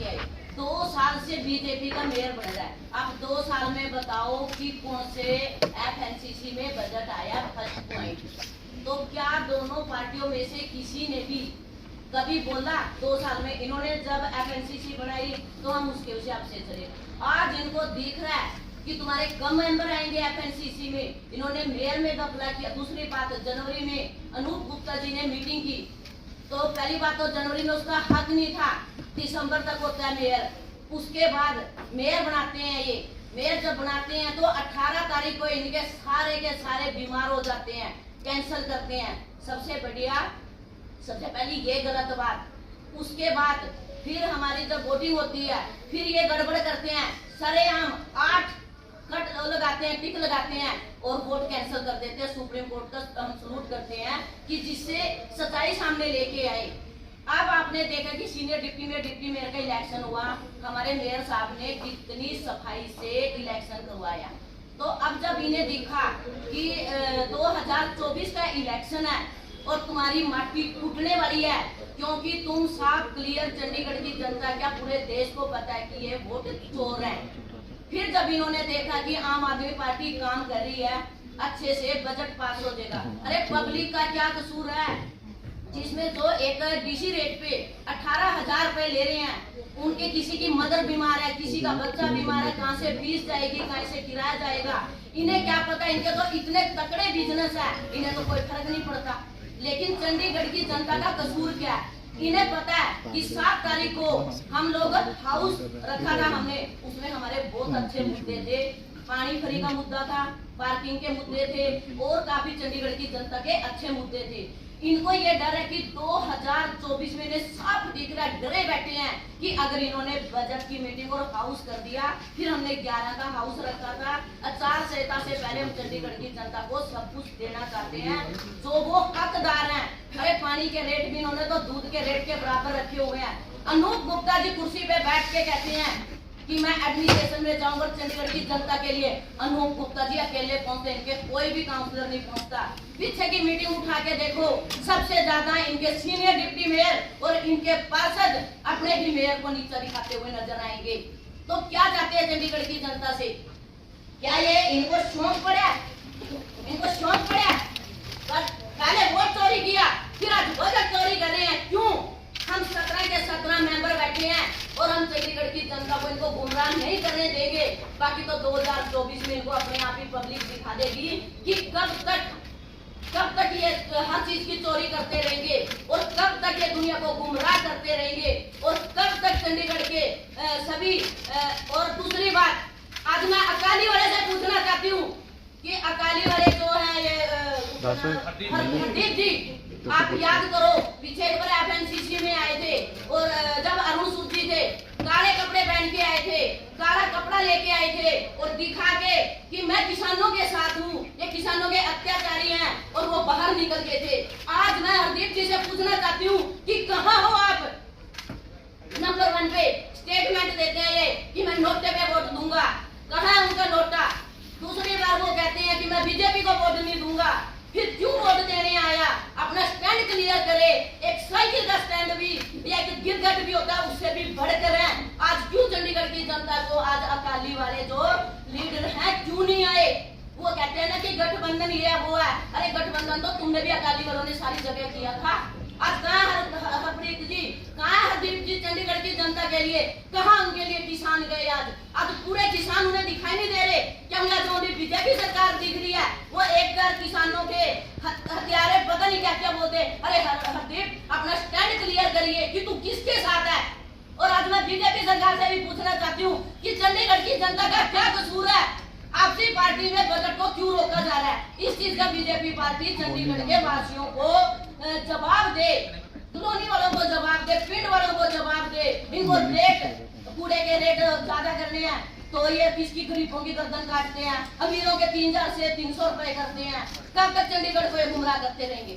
आए। 2 साल से बीजेपी का मेयर बन रहा है। आप 2 साल में बताओ कि कौन से एफएनसीसी में बजट आया फर्स्ट पॉइंट। तो क्या दोनों पार्टियों में से किसी ने भी कभी बोला 2 साल में? इन्होंने जब एफएनसीसी बनाई तो हम उसके हिसाब से चले। आज इनको दिख रहा है कि तुम्हारे कम मेंबर आएंगे एफएनसीसी में। इन्होंने मेयर में घपला किया। दूसरी बात, जनवरी में अनूप गुप्ता जी ने मीटिंग की तो पहली बात तो जनवरी में उसका हक नहीं था, दिसंबर तक होता है मेयर। उसके बाद मेयर बनाते हैं। ये मेयर जब बनाते हैं तो 18 तारीख को इनके सारे के सारे बीमार हो जाते हैं, कैंसिल करते हैं। सबसे पहली ये गलत बात। उसके बाद फिर हमारी जब वोटिंग होती है फिर ये गड़बड़ करते हैं, सरेआम 8 कट लगाते हैं, टिक लगाते हैं और वोट कैंसिल कर देते हैं। सुप्रीम कोर्ट का हम सलूट करते हैं कि जिससे सच्चाई सामने लेके आए। अब आपने देखा कि सीनियर डिप्टी मेयर का इलेक्शन हुआ, हमारे मेयर साहब ने कितनी सफाई से इलेक्शन करवाया। तो अब जब इन्हें दिखा कि 2024 का इलेक्शन है और तुम्हारी माटी टूटने वाली है, क्योंकि तुम साफ क्लियर चंडीगढ़ की जनता, क्या पूरे देश को पता है कि ये वोट चोर है। फिर जब इन्होंने देखा कि आम आदमी पार्टी काम कर रही है, अच्छे से बजट पास हो जाएगा। अरे पब्लिक का क्या कसूर है जिसमें जो एक डीसी रेट पे 18,000 रुपए ले रहे हैं, उनके किसी की मदर बीमार है, किसी का बच्चा बीमार है, कहाँ से फीस जाएगी, कहाँ से किराया जाएगा, इन्हें क्या पता। इनके तो इतने तकड़े बिजनेस है, इन्हें तो कोई फर्क नहीं पड़ता। लेकिन चंडीगढ़ की जनता का कसूर क्या है? इन्हें पता है कि 7 तारीख को हम लोग हाउस रखा था हमने, उसमें हमारे बहुत अच्छे मुद्दे थे। पानी फ्री का मुद्दा था, पार्किंग के मुद्दे थे और काफी चंडीगढ़ की जनता के अच्छे मुद्दे थे। इनको ये डर है कि 2024 में इन्हें साफ दिख रहा है, डरे बैठे हैं कि अगर इन्होंने बजट की मीटिंग और हाउस कर दिया, फिर हमने 11 का हाउस रखा था। आचार संहिता से पहले हम चंडीगढ़ की जनता को सब कुछ देना चाहते हैं जो वो हकदार हैं। अरे पानी के रेट भी इन्होंने तो दूध के रेट के बराबर रखे हुए हैं। अनूप गुप्ता जी कुर्सी पे बैठ के कहते हैं कि मैं एडमिनिस्ट्रेशन में जाऊंगा चंडीगढ़ की जनता के लिए। अनूप गुप्ता जी अकेले पहुंचते, इनके कोई भी काउंसलर नहीं पहुंचता। पीछे की मीटिंग उठा के देखो, सबसे ज्यादा इनके सीनियर डिप्टी मेयर और इनके पार्षद अपने ही मेयर को नीचा दिखाते हुए नजर आएंगे। तो क्या चाहते हैं चंडीगढ़ की जनता से? क्या ये इनको शौक पड़ा? इनको शौक पड़ा? पहले वोट चोरी किया, फिर आज बजट चोरी कर रहे हैं। क्यों? हम 17 के 17 मेंबर बैठे हैं और हम चंडीगढ़ की जनता को इनको गुमराह नहीं करने देंगे। बाकी तो 2024 में इनको अपने आप ही पब्लिक दिखा देगी कि कब तक ये हर चीज की चोरी करते रहेंगे और कब तक ये दुनिया को गुमराह करते रहेंगे और कब तक चंडीगढ़ के सभी। और दूसरी बात, आज मैं अकाली वाले से पूछना चाहती हूँ कि अकाली वाले जो है ये हरदीप जी, आप याद करो पीछे एक बार एफएनसीसी में आए थे और जब अरुण सूद जी थे, काले कपड़े पहन के आए थे, काला कपड़ा लेके आए थे और दिखा के कि मैं किसानों के साथ हूँ, ये किसानों के अत्याचारी हैं, और वो बाहर निकल गए थे। आज मैं हरदीप जी से पूछना चाहती हूँ कि कहाँ हो आप? नंबर 1 पे स्टेटमेंट देते हैं ये कि मैं नोटे पे वोट दूंगा, कहाँ है उनका नोटा? दूसरी बार वो कहते हैं कि मैं बीजेपी को वोट नहीं दूंगा। फिर क्यों वोट देने आया? अपना स्टैंड क्लियर करे। एक साइकिल का स्टैंड भी या एक गिरगट भी होता है, उससे भी बढ़कर है। आज क्यों चंडीगढ़ की जनता को आज अकाली वाले जो लीडर हैं क्यों नहीं आए? वो कहते हैं ना कि गठबंधन ये वो है। अरे गठबंधन तो तुमने भी अकाली वालों ने सारी जगह किया था। आज कहाँ हरप्रीत जी, कहाँ हरदीप जी चंडीगढ़ की जनता के लिए? कहाँ उनके लिए किसान गए? आज पूरे किसान उन्हें दिखाई नहीं दे रहे। क्या उन्हें जो भी बीजेपी सरकार दिख रही है वो एक किसानों के हथियारे पता नहीं क्या क्या बोलते। अरे हरदीप अपना स्टैंड क्लियर करिए कि तू किसके साथ है। और आज मैं बीजेपी सरकार से भी पूछना चाहती हूँ कि चंडीगढ़ की जनता का क्या कसूर है? आपसी पार्टी में बजट को क्यों रोका जा रहा है? इस चीज का बीजेपी पार्टी चंडीगढ़ के वासियों को जवाब दे, कॉलोनी वालों को जवाब दे, पिंड वालों को जवाब दे। इनको रेट कूड़े के रेट ज्यादा करने हैं तो ये किसकी गरीबों की गर्दन काटते हैं, अमीरों के 3000 से 300 रुपए करते हैं। कब तक चंडीगढ़ को ये गुमराह करते रहेंगे?